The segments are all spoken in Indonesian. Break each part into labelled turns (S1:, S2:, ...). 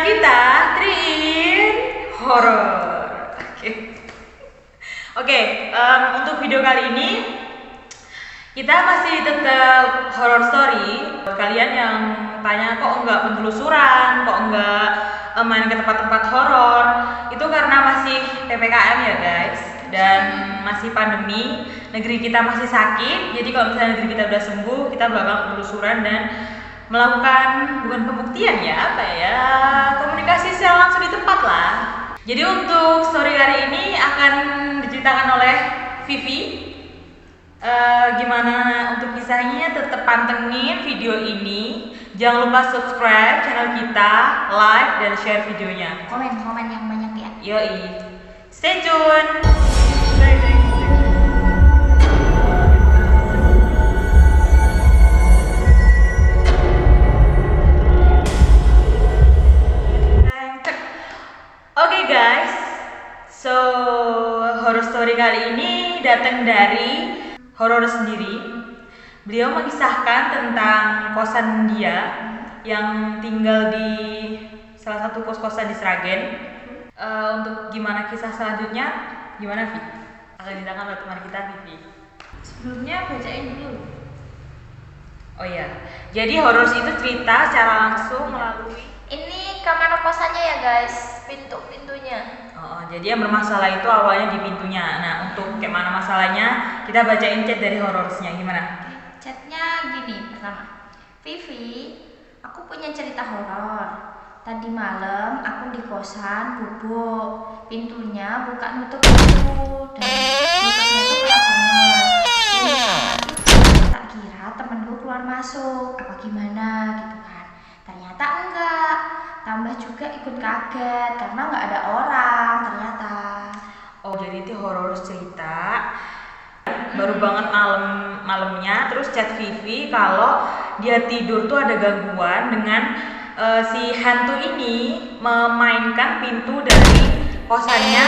S1: kita 3 in horror. Oke, untuk video kali ini kita masih tetap horror story. Kalian yang tanya kok enggak penelusuran, kok enggak main ke tempat-tempat horor, itu karena masih PPKM ya guys, dan masih pandemi, negeri kita masih sakit. Jadi kalau misalnya negeri kita udah sembuh, kita bakal penelusuran dan melakukan bukan pembuktian ya, komunikasi secara langsung di tempat lah. Jadi untuk story hari ini akan diceritakan oleh Vivi. Gimana untuk kisahnya, tetap pantengin video ini. Jangan lupa subscribe channel kita, like dan share videonya.
S2: Komen yang banyak ya.
S1: Yoi, stay tune. Oke guys, so horror story kali ini datang dari horor sendiri. Beliau mengisahkan tentang kosan dia yang tinggal di salah satu kos-kosan di Sragen. Untuk gimana kisah selanjutnya, gimana Vi? Akan ditanyakan oleh teman kita Vivi.
S2: Sebelumnya bacain dulu.
S1: Oh iya, jadi horor itu cerita secara langsung melalui.
S2: Ini kamar kosannya ya guys, pintunya.
S1: Jadi yang bermasalah itu awalnya di pintunya. Nah, untuk kayak mana masalahnya, kita bacain chat dari horornya. Gimana?
S2: Chatnya gini pertama. Vivi, aku punya cerita horor. Tadi malam aku di kosan bubuk, pintunya buka nutup dulu dan nutupnya itu keras banget. Tak kira temenku keluar masuk, apa gimana gitu kan. Ternyata enggak. Tambah juga ikut kaget karena nggak ada orang ternyata.
S1: Oh, jadi itu horor cerita. Baru banget malamnya terus chat Vivi kalau dia tidur tuh ada gangguan dengan si hantu ini memainkan pintu dari kosannya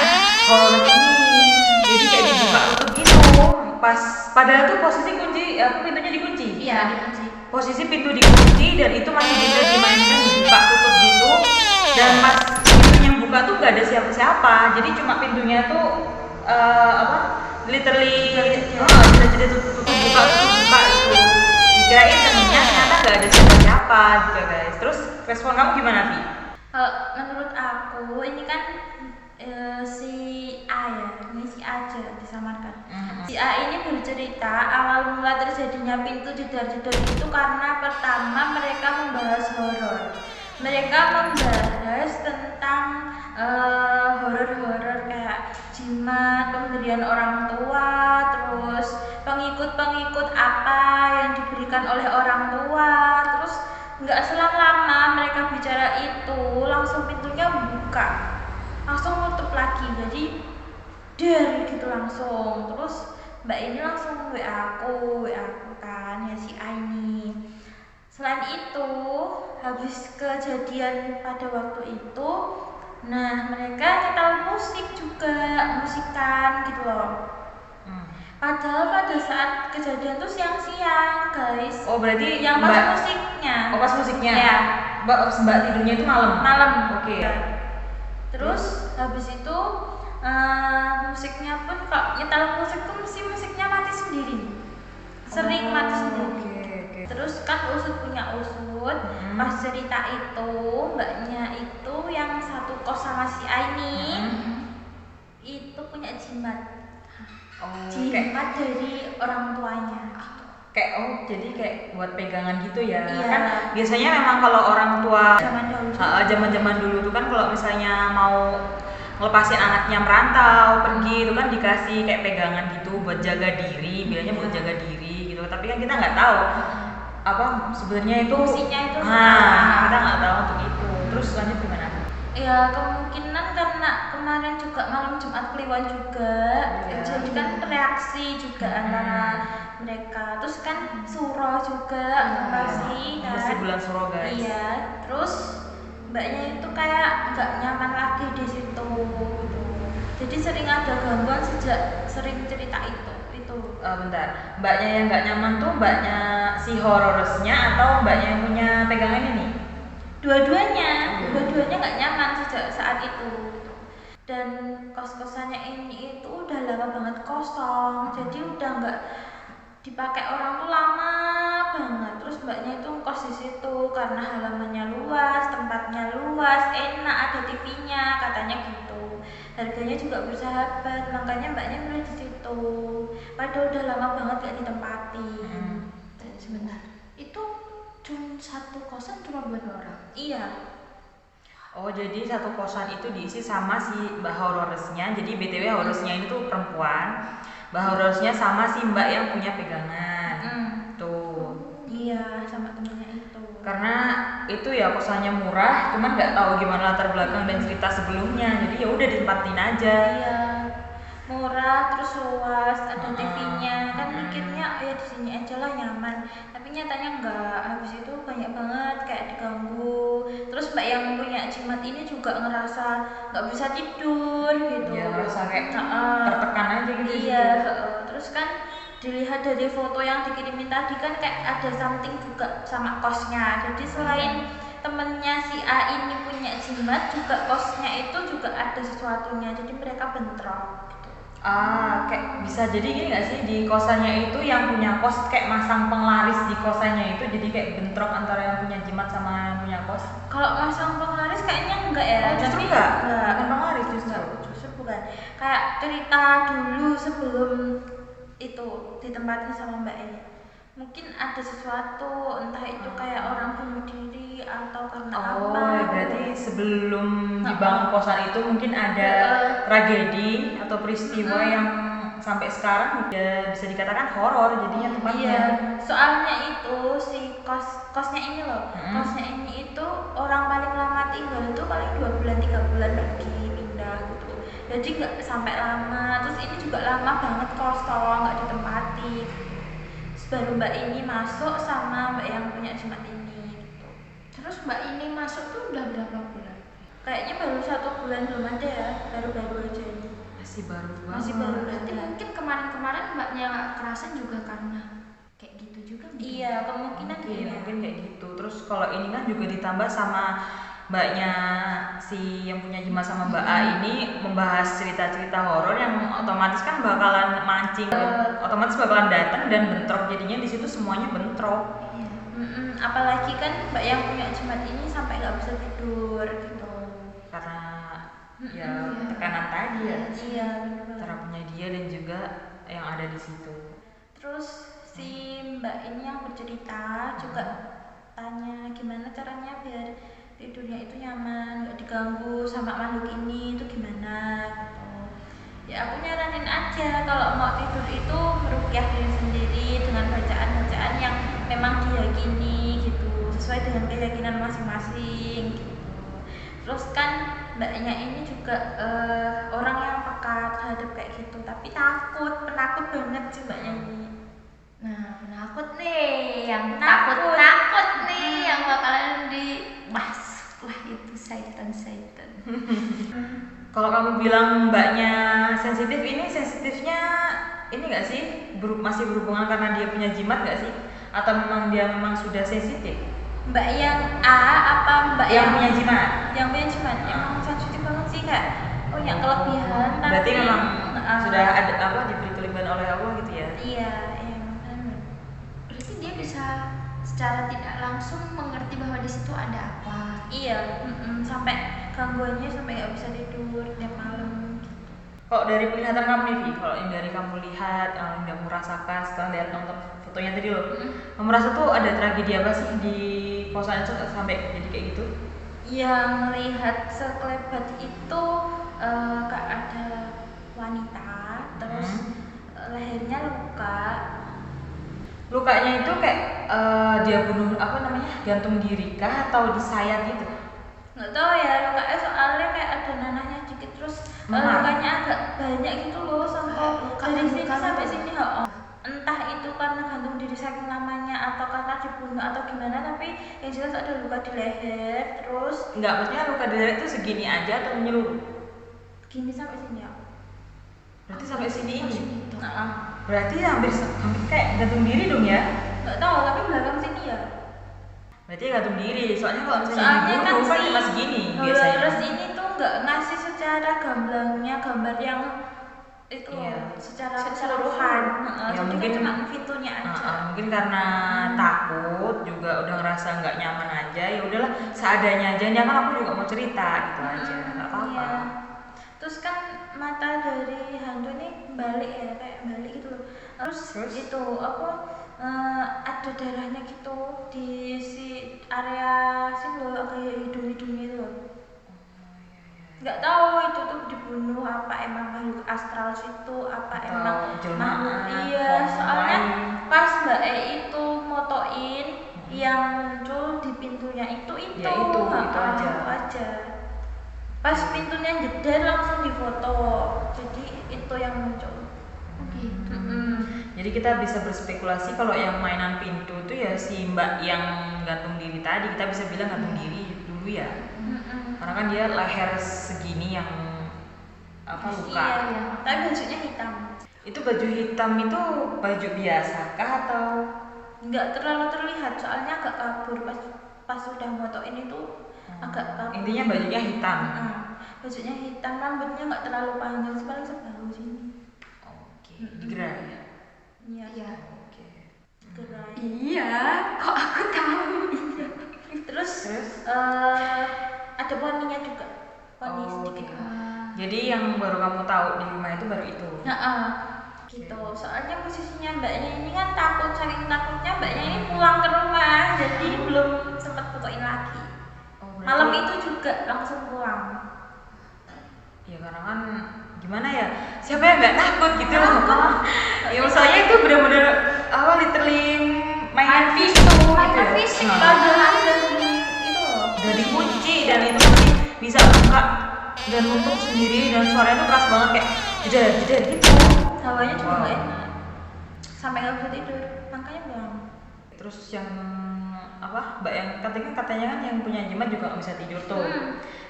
S1: horor ini. Jadi kayak dibuka tutup gitu. Padahal tuh posisi pintunya dikunci.
S2: Iya, dikunci.
S1: Posisi pintu dikunci dan itu masih bisa dimainkan dibuka tutup gitu. Dan pas pintu yang buka tuh gak ada siapa-siapa. Jadi cuma pintunya tuh literally jadi tutup buka itu. Dikirain temennya, ternyata gak ada siapa-siapa gitu guys. Terus respon kamu gimana Vi?
S2: Menurut aku ini kan si A ya, ini si A aja disamarkan. Si A ini bercerita awal mula terjadinya pintu jedar-jedar itu karena pertama mereka membahas horor. Mereka membahas tentang horor-horor kayak jimat, pemberian orang tua, terus pengikut-pengikut apa yang diberikan oleh orang tua. Terus nggak selang lama mereka bicara itu langsung pintunya buka, langsung nutup lagi, jadi gitu langsung. Terus mbak ini langsung WA aku kan ya si A ini. Selain itu, habis kejadian pada waktu itu, nah mereka nyetel musik juga, musikan gitu loh. Padahal pada saat kejadian tuh siang-siang guys.
S1: Oh berarti
S2: yang pas musiknya.
S1: Oh pas musiknya.
S2: Ya.
S1: Mbak tidurnya itu malam.
S2: Oke. Terus habis itu musiknya pun kalau nyetel musik tuh musiknya mati sendiri. Sering mati sendiri.
S1: Okay.
S2: Terus kan usut punya usut. Pas cerita itu mbaknya itu yang satu kos sama si A ini itu punya jimat. Jimat dari orang tuanya.
S1: Jadi kayak buat pegangan gitu ya.
S2: Iya.
S1: Kan biasanya memang kalau orang tua
S2: zaman
S1: dulu tuh kan kalau misalnya mau ngelepasin anaknya merantau pergi itu kan dikasih kayak pegangan gitu buat jaga diri, bilangnya buat jaga diri gitu. Tapi kan kita nggak tahu apa sebenarnya itu
S2: fungsinya itu.
S1: Kita nggak tahu untuk itu. Terus lanjut gimana?
S2: Ya kemungkinan karena kemarin juga malam Jumat Kliwon juga, jadi kan reaksi juga antara mereka. Terus kan suro juga pasti kan.
S1: Masih bulan suro guys.
S2: Iya. Terus mbaknya itu kayak nggak nyaman lagi di situ. Jadi sering ada gangguan sejak sering cerita itu.
S1: Bentar, mbaknya yang nggak nyaman tuh mbaknya si horornya atau mbaknya yang punya pegangan ini?
S2: Dua-duanya. dua-duanya nggak nyaman sejak saat itu gitu. Dan kos-kosannya ini itu udah lama banget kosong, jadi udah nggak dipakai orang tuh lama banget. Terus mbaknya itu kos di situ karena halamannya luas, tempatnya luas, enak, ada TV-nya katanya gitu. Harganya juga bersahabat, makanya mbaknya milih di situ. Padahal udah lama banget gak ditempatin.
S3: Sebentar, itu cuma satu kosan cuma buat 2 orang?
S2: Iya.
S1: Oh, jadi satu kosan itu diisi sama si Mbak Hororesnya. Jadi BTW Hororesnya ini tuh perempuan. Mbak Hororesnya sama si Mbak yang punya pegangan. Tuh.
S2: Iya, sama temennya itu.
S1: Karena itu ya kosannya murah, cuman nggak tahu gimana latar belakang dan cerita sebelumnya. Jadi ya udah ditempatin aja.
S2: Iya. Murah, terus luas, ada TV-nya. Kan mikirnya ya di sini aja lah nyaman. Tapi nyatanya enggak. Habis itu banyak banget kayak diganggu. Terus mbak yang punya jimat ini juga ngerasa nggak bisa tidur gitu.
S1: Ya ngerasa kayak tertekan aja gitu.
S2: Iya, terus kan dilihat dari foto yang dikirimin tadi kan kayak ada something juga sama kosnya. Jadi selain temennya si A ini punya jimat, juga kosnya itu juga ada sesuatunya. Jadi mereka bentrok gitu.
S1: Kayak bisa jadi gini nggak sih, di kosannya itu yang punya kos kayak masang penglaris di kosannya itu, jadi kayak bentrok antara yang punya jimat sama yang punya kos.
S2: Kalau masang penglaris kayaknya enggak ya.
S1: Justru
S2: Tapi
S1: enggak?
S2: enggak.
S1: Bukan penglaris justru.
S2: Justru bukan. Kayak cerita dulu sebelum itu ditempatin sama mbak ini. Mungkin ada sesuatu, entah itu kayak orang bunuh diri atau karena apa.
S1: Oh, berarti sebelum dibangun kosan itu mungkin ada tragedi atau peristiwa yang sampai sekarang udah bisa dikatakan horor jadinya tempatnya.
S2: Iya, soalnya itu si kosnya ini loh, kosnya ini itu orang paling lama tinggal itu paling 2 bulan 3 bulan pergi pindah gitu. Jadi nggak sampai lama. Terus ini juga lama banget kosong, nggak ditempati. Baru mbak ini masuk sama mbak yang punya jimat ini gitu.
S3: Terus mbak ini masuk tuh udah berapa bulan?
S2: Kayaknya baru 1 bulan belum ada ya, baru-baru aja ini.
S1: Masih baru banget.
S2: Masih baru
S3: Berarti
S2: banget.
S3: mungkin kemarin-kemarin mbaknya nggak kerasan juga karena kayak gitu juga mungkin?
S2: Iya, kemungkinan
S1: Mungkin kayak gitu. Terus kalau ini kan juga ditambah sama mbaknya si yang punya jimat sama Mbak A ini membahas cerita-cerita horor yang otomatis kan bakalan mancing, otomatis bakalan datang dan bentrok, jadinya di situ semuanya bentrok.
S3: Iya.
S2: Apalagi kan mbak yang punya jimat ini sampai nggak bisa tidur gitu.
S1: Karena ya tekanan tadi ya
S2: Iya, benar.
S1: antara punya dia dan juga yang ada di situ.
S2: Terus si mbak ini yang bercerita juga tanya gimana caranya biar tidurnya itu nyaman, nggak diganggu sama makhluk ini, itu gimana gitu. Ya aku nyaranin aja kalau mau tidur itu meruqyah diri sendiri dengan bacaan-bacaan yang memang diyakini gitu, sesuai dengan keyakinan masing-masing gitu. Terus kan mbaknya ini juga orang yang peka terhadap kayak gitu, tapi penakut banget sih mbaknya ini.
S3: Nah, penakut nih, yang
S2: Takut.
S3: takut nih, yang bakalan dimasuk lah itu syaitan-syaitan.
S1: Kalau kamu bilang mbaknya sensitif, ini sensitifnya ini nggak sih masih berhubungan karena dia punya jimat nggak sih? Atau memang dia sudah sensitif?
S2: Mbak yang A apa mbak
S1: Yang punya jimat?
S2: Yang punya jimat emang sensitif banget sih kak, punya kelebihan.
S1: Berarti
S2: tapi
S1: memang sudah ada apa diberi kelebihan oleh Allah gitu ya?
S2: Iya, makanya.
S3: Berarti dia bisa secara tidak langsung mengerti bahwa di situ ada apa.
S2: Iya, sampai gangguannya sampai nggak bisa tidur tiap malam.
S1: Kalau dari penglihatan kamu nih, Vi, kalau yang dari kamu lihat, yang kamu rasakan setelah lihat nonton fotonya tadi loh, kamu rasa tuh ada tragedi apa sih di kosan itu sampai jadi kayak gitu?
S2: Yang melihat sekelebat itu kak ada wanita, terus lehernya luka.
S1: Lukanya itu kayak dia bunuh apa namanya gantung diri kah atau disayat gitu?
S2: Nggak tahu ya, lukanya soalnya kayak ada nanahnya dikit, terus lukanya agak banyak gitu loh, sampai dari sini sampai sini. Entah itu karena gantung diri saking lamanya atau karena dibunuh atau gimana, tapi yang jelas ada luka di leher. Terus
S1: Enggak, maksudnya luka di leher itu segini aja atau menyeluruh?
S2: gini sampai sini ya.
S1: Berarti sampai sini ini?
S2: Nah,
S1: Berarti hampir kayak gantung diri dong ya?
S2: nggak tahu, tapi belakang sini ya.
S1: Berarti gantung diri. Soalnya kalau misalnya
S2: Soalnya
S1: dibunuh kan
S2: si
S1: cuma segini biasanya.
S2: Dolores ini tuh nggak ngasih secara gamblangnya gambar yang itu
S1: Iya.
S2: secara
S3: Secara
S2: keseluruhan.
S1: Ya,
S2: Jadi
S1: mungkin
S2: kan cuma pintunya aja.
S1: mungkin karena takut juga udah ngerasa nggak nyaman aja, ya udahlah seadanya aja. Ini kan aku juga mau cerita gitu aja, nggak apa-apa.
S2: Iya. Terus kan mata dari hantu ini balik ya, kayak balik gitu loh. Terus itu apa ada darahnya gitu di si area sini loh, kayak hidung-hidungnya itu loh. Nggak tahu itu tuh dibunuh apa emang makhluk astral situ apa
S1: Atau
S2: emang
S1: jelmaan,
S2: makhluk iya
S1: form
S2: soalnya
S1: lain.
S2: pas Mbak E itu motoin yang muncul di pintunya itu
S1: Ya, itu aja.
S2: itu aja pas pintunya jeder langsung difoto jadi itu yang muncul.
S3: Gitu.
S1: Jadi kita bisa berspekulasi kalau yang mainan pintu itu ya si Mbak yang gantung diri tadi, kita bisa bilang gantung diri dulu ya. Karena kan dia leher segini yang luka.
S2: Iya. Tapi bajunya hitam.
S1: Itu baju hitam itu baju biasa kah atau
S2: Nggak terlalu terlihat soalnya agak kabur pas udah motoin itu agak kabur.
S1: intinya bajunya hitam?
S2: Bajunya hitam, rambutnya nggak terlalu panjang sih, paling sebahu sini.
S1: Oke, digerai ya?
S2: Iya.
S3: Iya.
S1: Oke.
S2: Gerai.
S3: Iya, kok aku tahu?
S2: Terus ada poninya juga, poni
S1: Oh,
S2: sedikit.
S1: oke. Jadi yang baru kamu tahu di rumah itu baru itu?
S2: Gitu. Soalnya posisinya mbaknya ini kan takut, saking takutnya mbaknya ini pulang ke rumah, jadi belum sempat fotoin lagi.
S1: Oh, berarti-
S2: Malam itu juga langsung pulang.
S1: Ya karena kan gimana ya, siapa yang nggak takut gitu loh. Ya soalnya itu bener-bener literally mainan fisik gitu
S3: mainan
S1: ya.
S3: fisik,
S1: Nah,
S2: Padahal dari itu loh.
S1: udah dikunci dan itu masih bisa buka dan nutup sendiri dan suaranya tuh keras banget kayak jeder gitu.
S2: Hawanya juga
S1: Wow.
S2: nggak enak. Sampai nggak bisa tidur, makanya pulang.
S1: Terus yang mbak yang katanya kan yang punya jimat juga nggak bisa tidur tuh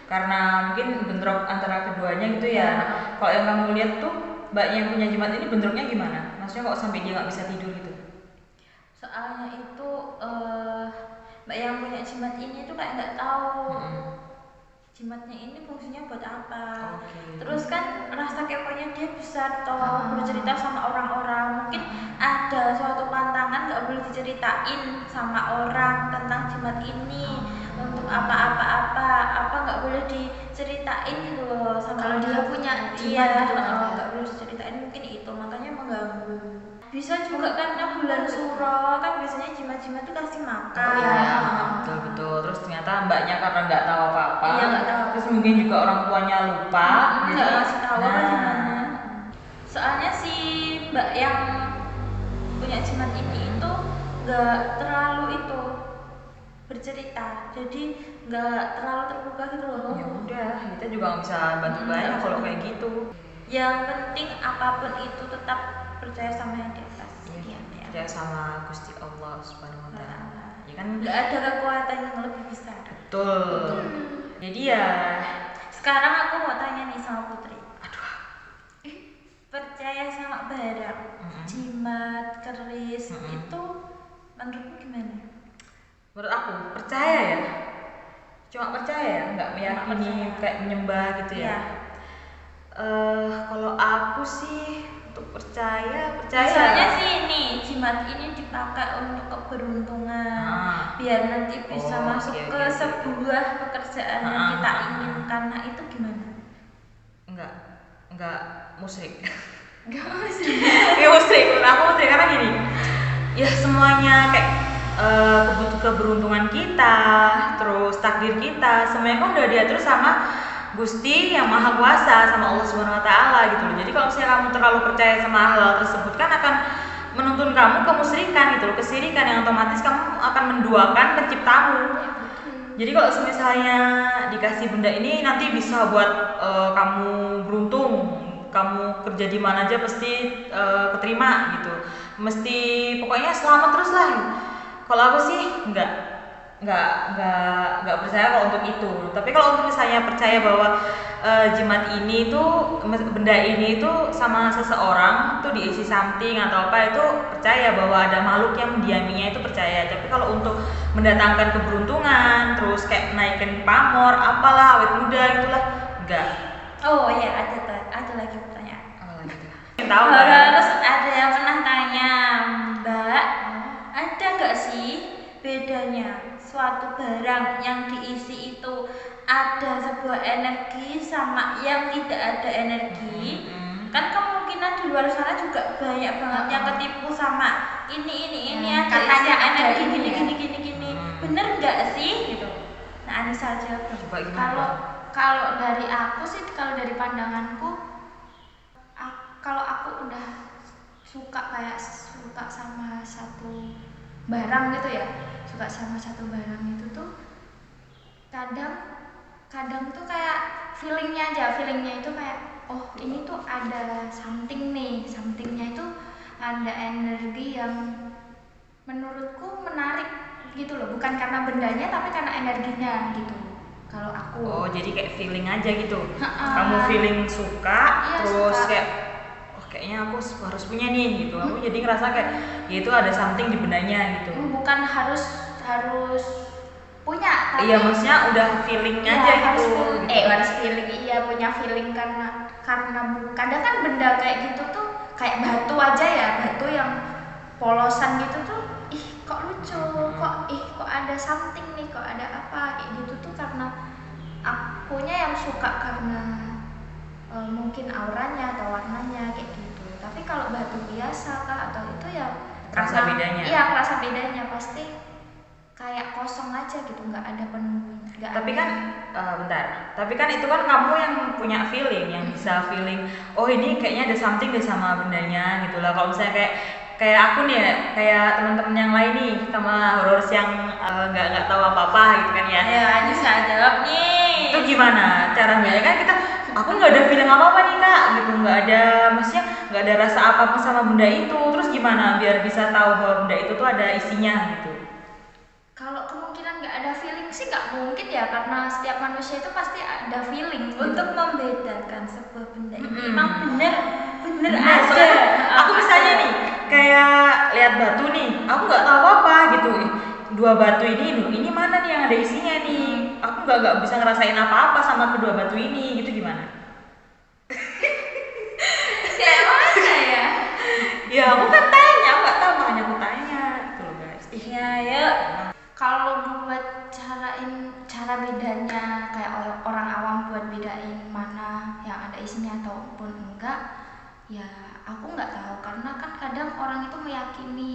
S1: karena mungkin bentrok antara keduanya gitu ya. Kalau yang kamu lihat tuh mbaknya yang punya jimat ini bentroknya gimana? Maksudnya kok sampai dia nggak bisa tidur gitu?
S2: Soalnya itu mbak yang punya jimat ini tuh kayak nggak tahu jimatnya ini fungsinya buat apa.
S1: Oke.
S2: Terus kan rasa keponya dia besar toh, bercerita sama orang-orang. Mungkin ada suatu pantangan nggak boleh diceritain sama orang tentang jimat ini untuk apa nggak boleh diceritain gitu loh sama
S3: Kalau dia
S2: orang.
S3: punya
S2: iya
S3: jimat gitu.
S2: nggak boleh diceritain, mungkin itu makanya mengganggu. Bisa juga karena bulan suro kan biasanya jimat-jimat tuh kasih makan.
S1: Betul. Terus ternyata mbaknya karena nggak tahu apa-apa.
S2: Iya, nggak tahu.
S1: Terus mungkin juga orang tuanya lupa.
S2: Nggak ngasih tahu apa
S1: Nah,
S2: gimana. Soalnya si mbak yang punya jimat ini itu nggak terlalu itu bercerita, jadi nggak terlalu terbuka gitu loh.
S1: ya udah, kita juga nggak bisa bantu banyak kalau kayak gitu.
S2: Yang penting apapun itu tetap percaya sama yang di atas.
S1: Iya,
S2: Ya.
S1: percaya sama Gusti Allah Subhanahu wa taala. Ya kan?
S2: Nggak ada kekuatan yang lebih besar.
S1: Betul. Jadi ya
S2: Sekarang aku mau tanya nih sama Putri.
S1: aduh.
S2: Percaya sama barang, jimat, keris itu menurutmu gimana?
S1: Menurut aku percaya ya. Cuma percaya ya, nggak meyakini
S2: percaya.
S1: kayak menyembah gitu ya.
S2: Iya.
S1: Kalau aku sih untuk percaya
S2: Misalnya sih ini jimat ini dipakai untuk keberuntungan, biar nanti bisa
S1: Oh,
S2: masuk
S1: oke,
S2: ke
S1: oke, oke.
S2: sebuah pekerjaan yang kita inginkan. Nah itu gimana?
S1: enggak musyrik.
S3: Gak usah.
S1: Ya musyrik, menurut aku musyrik karena gini. Ya semuanya kayak keberuntungan kita, terus takdir kita, semuanya kan udah diatur sama Gusti yang Maha Kuasa, sama Allah Subhanahu wa taala gitu loh. Jadi kalau misalnya kamu terlalu percaya sama hal tersebut kan akan menuntun kamu ke musyrikan gitu loh, kesirikan yang otomatis kamu akan menduakan penciptamu. Jadi kalau misalnya dikasih benda ini nanti bisa buat kamu beruntung, kamu kerja di mana aja pasti keterima gitu, mesti pokoknya selamat terus lah. Kalau aku sih nggak nggak percaya kalau untuk itu. Tapi kalau untuk misalnya percaya bahwa jimat ini tuh, benda ini tuh sama seseorang tuh diisi something atau apa, itu percaya bahwa ada makhluk yang mendiaminya, itu percaya. Tapi kalau untuk mendatangkan keberuntungan, terus kayak naikin pamor, apalah awet muda gitulah, enggak.
S2: Oh iya, ada lagi pertanyaan.
S1: Tahu kan?
S2: Terus ada yang pernah tanya, Mbak, ada nggak sih bedanya suatu barang yang diisi itu ada sebuah energi sama yang tidak ada energi? Kan kemungkinan di luar sana juga banyak banget yang ketipu sama ini ada
S3: katanya
S2: isi
S3: ada
S2: energi
S3: ini ya.
S2: gini. Bener nggak sih gitu? Nah, Anissa aja.
S1: Coba gimana?
S3: Kalau dari aku sih, kalau dari pandanganku, kalau aku udah suka sama satu barang gitu ya, suka sama satu barang itu tuh kadang tuh kayak feelingnya itu kayak, oh ini tuh ada somethingnya itu ada energi yang menurutku menarik gitu loh, bukan karena bendanya tapi karena energinya gitu. Kalau aku.
S1: Oh, jadi kayak feeling aja gitu. Kamu feeling suka,
S3: Iya,
S1: terus
S3: suka.
S1: kayak kayaknya aku harus punya nih gitu. Aku jadi ngerasa kayak ya itu ada something di bendanya gitu.
S3: Bukan harus punya, tapi
S1: Iya, maksudnya udah feeling
S3: iya,
S1: aja
S3: harus
S1: gitu.
S3: harus feeling, iya punya feeling karena kadang kan benda kayak gitu tuh kayak batu aja ya, batu yang polosan gitu tuh, ih kok lucu, kok ada something nih, kok ada apa kayak gitu tuh, karena akunya yang suka karena mungkin auranya atau warnanya kayak gitu. Tapi kalau batu biasa kah atau itu ya
S1: Kerasa
S3: karena-
S1: bedanya.
S3: Iya, kerasa bedanya, pasti kayak kosong aja gitu, nggak ada penunggunya.
S1: Tapi kan bentar. Tapi kan itu kan kamu yang punya feeling, yang bisa feeling, oh ini kayaknya ada something deh sama bendanya gitu lah. Kalau misalnya kayak aku nih ya, kayak teman-teman yang lain nih sama horors yang nggak tahu apa-apa gitu kan ya.
S2: Ya, Anissa jawab nih.
S1: Itu gimana cara bedanya? Kan aku nggak ada feeling apa-apa nih kak gitu, nggak ada, maksudnya nggak ada rasa apapun sama benda itu. Terus gimana biar bisa tahu bahwa benda itu tuh ada isinya gitu?
S3: Kalau kemungkinan nggak ada feeling sih nggak mungkin ya, karena setiap manusia itu pasti ada feeling gitu.
S2: Untuk membedakan sebuah benda ini
S1: Mm-mm.
S2: emang bener
S1: Nah,
S2: ada.
S1: soalnya aku misalnya nih kayak lihat batu nih, aku nggak tahu apa gitu. Dua batu ini mana nih yang ada isinya nih? Aku nggak bisa ngerasain apa-apa sama kedua batu ini, gitu gimana?
S2: Kayak mana ya?
S1: Ya aku kan tanya, aku nggak tahu makanya aku tanya gitu loh guys.
S2: Ya, yuk.
S3: Kalau buat cara bedanya kayak orang awam buat bedain mana yang ada isinya ataupun enggak, ya aku nggak tahu, karena kan kadang orang itu meyakini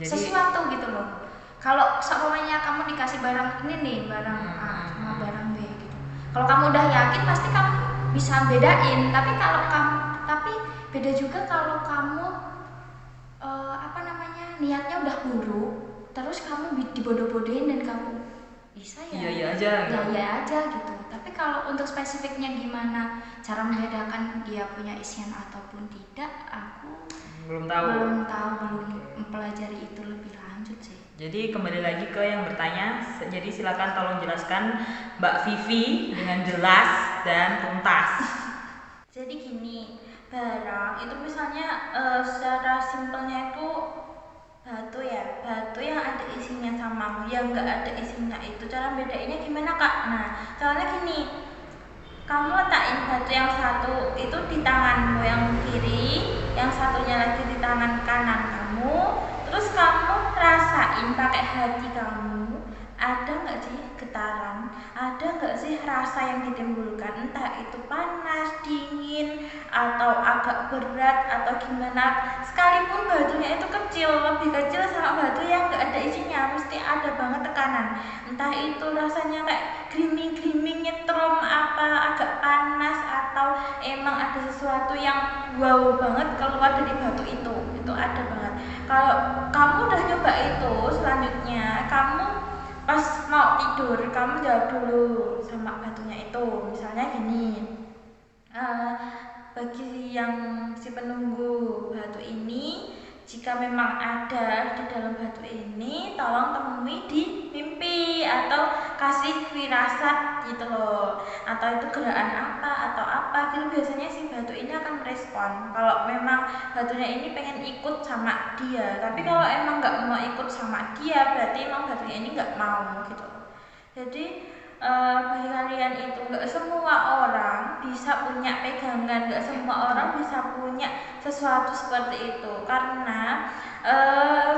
S1: Jadi
S3: sesuatu gitu loh. Kalau seumpamanya kamu dikasih barang ini nih, barang A sama barang B gitu, kalau kamu udah yakin pasti kamu bisa bedain. Tapi beda juga kalau kamu niatnya udah buruk, terus kamu dibodoh-bodohin dan kamu bisa ya
S1: iya aja gitu.
S3: ya aja gitu. Tapi kalau untuk spesifiknya gimana cara membedakan dia punya isian ataupun tidak, aku
S1: Belum tahu.
S3: belum mempelajari itu lebih lanjut sih.
S1: Jadi kembali lagi ke yang bertanya. Jadi silakan tolong jelaskan Mbak Vivi dengan jelas dan tuntas.
S2: Jadi gini, barang itu misalnya secara simpelnya itu batu ya, batu yang ada isinya sama yang nggak ada isinya itu cara bedainnya gimana kak? Nah, soalnya gini, kamu letakin batu yang satu itu di tanganmu yang kiri, yang satunya lagi di tangan kanan kamu, terus kamu rasain pakai hati kamu, ada nggak sih getaran, ada nggak sih rasa yang ditimbulkan, entah itu panas, dingin, atau agak berat atau gimana. Sekalipun batunya itu kecil, lebih kecil sama batu yang nggak ada isinya, mesti ada banget tekanan, entah itu rasanya kayak griming nyetrum, apa agak panas, atau emang ada sesuatu yang wow banget keluar dari batu itu ada banget. Kalau kamu udah nyoba itu, selanjutnya kamu pas mau tidur kamu jawab dulu sama batunya itu, misalnya gini, bagi yang si penunggu batu ini, jika memang ada di dalam batu ini, tolong temui di mimpi atau kasih firasat gitu loh, atau itu gerakan apa atau apa gitu. Biasanya si batu ini akan merespon kalau memang batunya ini pengen ikut sama dia. Tapi kalau emang nggak mau ikut sama dia, berarti emang batunya ini nggak mau gitu. Jadi bagi kalian itu nggak semua orang bisa punya pegangan, nggak semua orang bisa punya sesuatu seperti itu, karena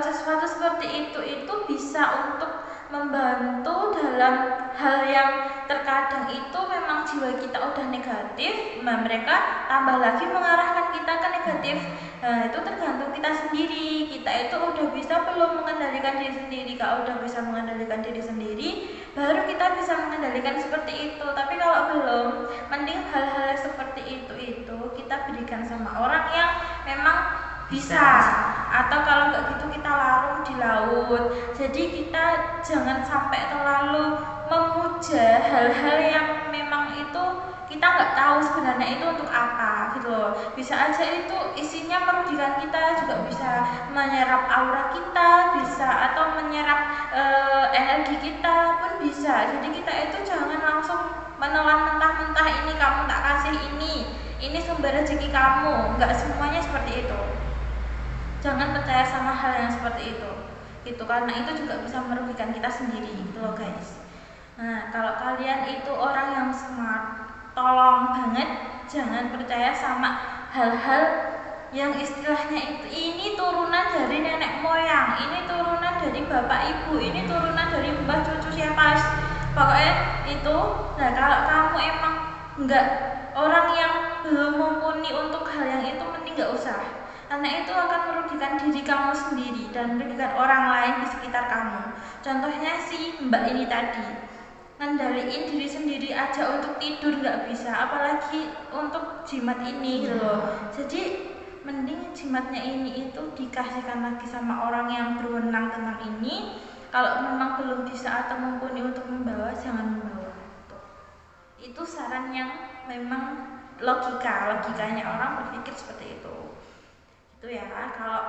S2: sesuatu seperti itu bisa untuk membantu dalam hal yang terkadang itu memang jiwa kita udah negatif, nah mereka tambah lagi mengarahkan kita ke negatif. Nah itu tergantung kita sendiri, kita itu udah bisa belum mengendalikan diri sendiri. Kalau udah bisa mengendalikan diri sendiri, baru kita bisa mengendalikan seperti itu. Tapi kalau belum, mending hal-hal seperti itu kita berikan sama orang yang memang bisa, atau kalau nggak gitu kita larung di laut. Jadi kita jangan sampai terlalu memuja hal-hal yang memang itu kita nggak tahu sebenarnya itu untuk apa gitu loh. Bisa aja itu isinya merugikan kita, juga bisa menyerap aura kita, bisa atau menyerap energi kita pun bisa. Jadi kita itu jangan langsung menelan mentah-mentah, ini kamu tak kasih ini sumber rezeki kamu. Nggak semuanya seperti itu. Jangan percaya sama hal yang seperti itu gitu, karena itu juga bisa merugikan kita sendiri gitu loh guys. Nah kalau kalian itu orang yang smart, tolong banget jangan percaya sama hal-hal yang istilahnya itu ini turunan dari nenek moyang, ini turunan dari bapak ibu, ini turunan dari mbah cucu siapa, pokoknya itu. Nah kalau kamu emang enggak orang yang belum mumpuni untuk hal yang itu, mending nggak usah, karena itu akan merugikan diri kamu sendiri dan merugikan orang lain di sekitar kamu. Contohnya si mbak ini tadi, ngendaliin diri sendiri aja untuk tidur nggak bisa, apalagi untuk jimat ini gitu loh. Jadi mending jimatnya ini itu dikasihkan lagi sama orang yang berwenang tentang ini. Kalau memang belum bisa atau mumpuni untuk membawa, jangan membawa. Itu saran yang memang logikanya orang berpikir seperti itu. Itu ya. Kalau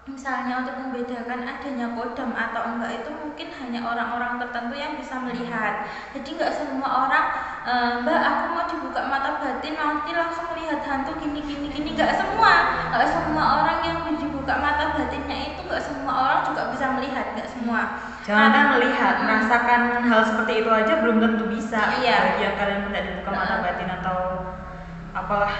S2: misalnya untuk membedakan adanya kodam atau enggak itu mungkin hanya orang-orang tertentu yang bisa melihat. Jadi nggak semua orang, mbak aku mau dibuka mata batin nanti langsung melihat hantu gini, nggak semua orang yang dibuka mata batinnya itu, nggak semua orang juga bisa melihat, nggak semua.
S1: Jangan melihat, merasakan hal seperti itu aja belum tentu bisa.
S2: Iya.
S1: Bagi yang kalian tidak dibuka mata batin atau apalah.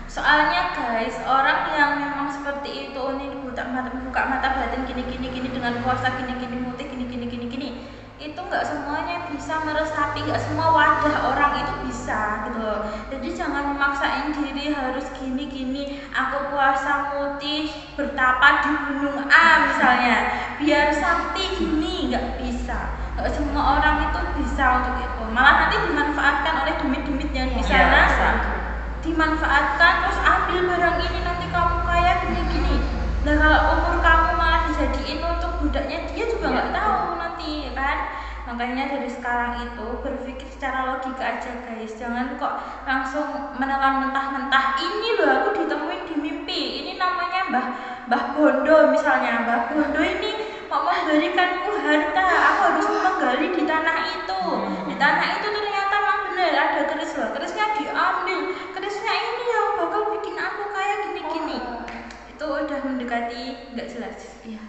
S2: Soalnya guys, orang yang memang seperti itu, ini buka mata batin gini dengan puasa gini mutih gini itu nggak semuanya bisa meresapi, nggak semua wadah orang itu bisa gitu loh. Jadi jangan memaksain diri harus gini aku puasa mutih bertapa di gunung A misalnya biar sakti gini, nggak bisa. Nggak semua orang itu bisa untuk itu, malah nanti dimanfaatkan oleh demit yang di sana. Dimanfaatkan terus ambil barang ini nanti kamu kaya gini. Nah kalau umur kamu malah dijadiin untuk budaknya dia juga nggak tahu nanti ya kan. Makanya dari sekarang itu berpikir secara logika aja guys, jangan kok langsung menelan mentah-mentah. Ini loh aku ditemuin di mimpi, ini namanya Mbah Bondo misalnya. Mbah Bondo ini mau memberikanku harta, aku harus menggali di tanah itu. Di tanah itu ternyata memang benar ada keris loh, kerisnya diambil, kerisnya ini yang bakal bikin aku kaya gini. Itu udah mendekati nggak jelas. Iya.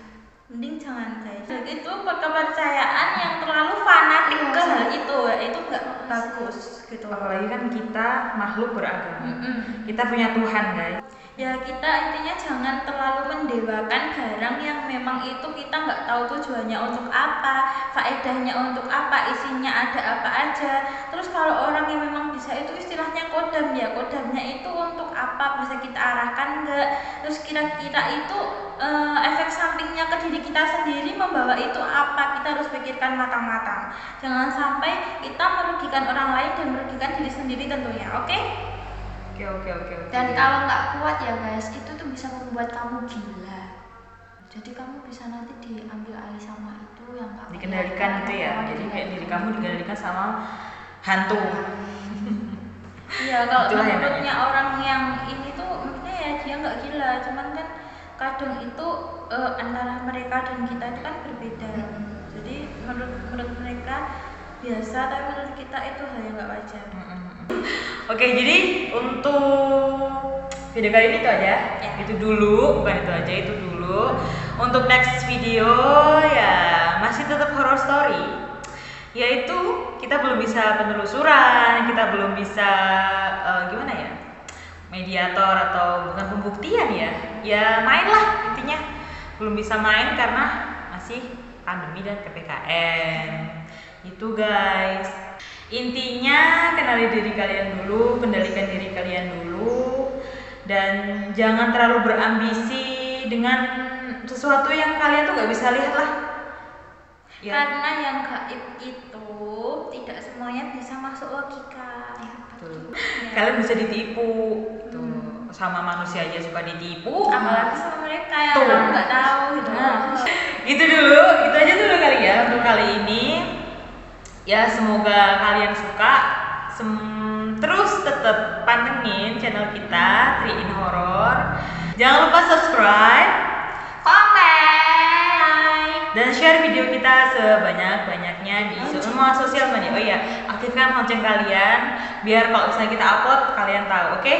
S2: Mending jangan guys. Itu kepercayaan yang terlalu fanatik ke hal itu nggak bagus gitu.
S1: Apalagi kan kita makhluk beragama. Kita punya Tuhan guys.
S2: Ya kita intinya jangan terlalu mendewakan barang yang memang itu kita nggak tahu tujuannya untuk apa, faedahnya untuk apa, isinya ada apa aja. Terus kalau orang yang memang bisa itu istilahnya kodam ya, kodamnya itu untuk apa, bisa kita arahkan nggak? Terus kira-kira itu efek sampingnya ke diri kita sendiri membawa itu apa, kita harus pikirkan matang-matang. Jangan sampai kita merugikan orang lain dan merugikan diri sendiri tentunya, oke?
S1: Oke.
S3: Dan kalau nggak kuat ya guys, itu tuh bisa membuat kamu gila. Jadi kamu bisa nanti diambil alih sama itu yang nggak
S1: dikendalikan gitu ya. Jadi kayak diri kamu dikendalikan sama hantu.
S2: Iya, kalau menurutnya orang yang ini tuh maksudnya ya dia nggak gila, cuman kan kadang itu antara mereka dan kita itu kan berbeda. Jadi menurut mereka biasa, tapi menurut kita itu hal yang nggak wajar.
S1: Oke, jadi untuk video kali ini itu aja.
S2: Ya.
S1: Itu dulu, bukan itu aja, itu dulu. Untuk next video ya masih tetap horror story. Yaitu kita belum bisa penelusuran, kita belum bisa gimana ya? Mediator atau bukan pembuktian ya. Ya main lah intinya. Belum bisa main karena masih pandemi dan PPKM. Itu guys. Intinya kenali diri kalian dulu, kendalikan diri kalian dulu, dan jangan terlalu berambisi dengan sesuatu yang kalian tuh nggak bisa lihat lah. Ya.
S2: Karena yang gaib itu tidak semuanya bisa masuk logika.
S1: Betul.
S2: Ya.
S1: Kalian bisa ditipu, tuh sama manusia aja suka ditipu.
S2: Apalagi sama mereka yang
S1: Tuh.
S2: kamu nggak tahu gitu.
S1: Nah, itu dulu, itu aja dulu kali ya untuk kali ini. Ya semoga kalian suka. Terus tetap pantengin channel kita 3in Horror. Jangan lupa subscribe,
S2: Komen,
S1: dan share video kita sebanyak-banyaknya di semua sosial media. Oh iya, aktifkan lonceng kalian biar kalau misalnya kita upload kalian tahu, oke?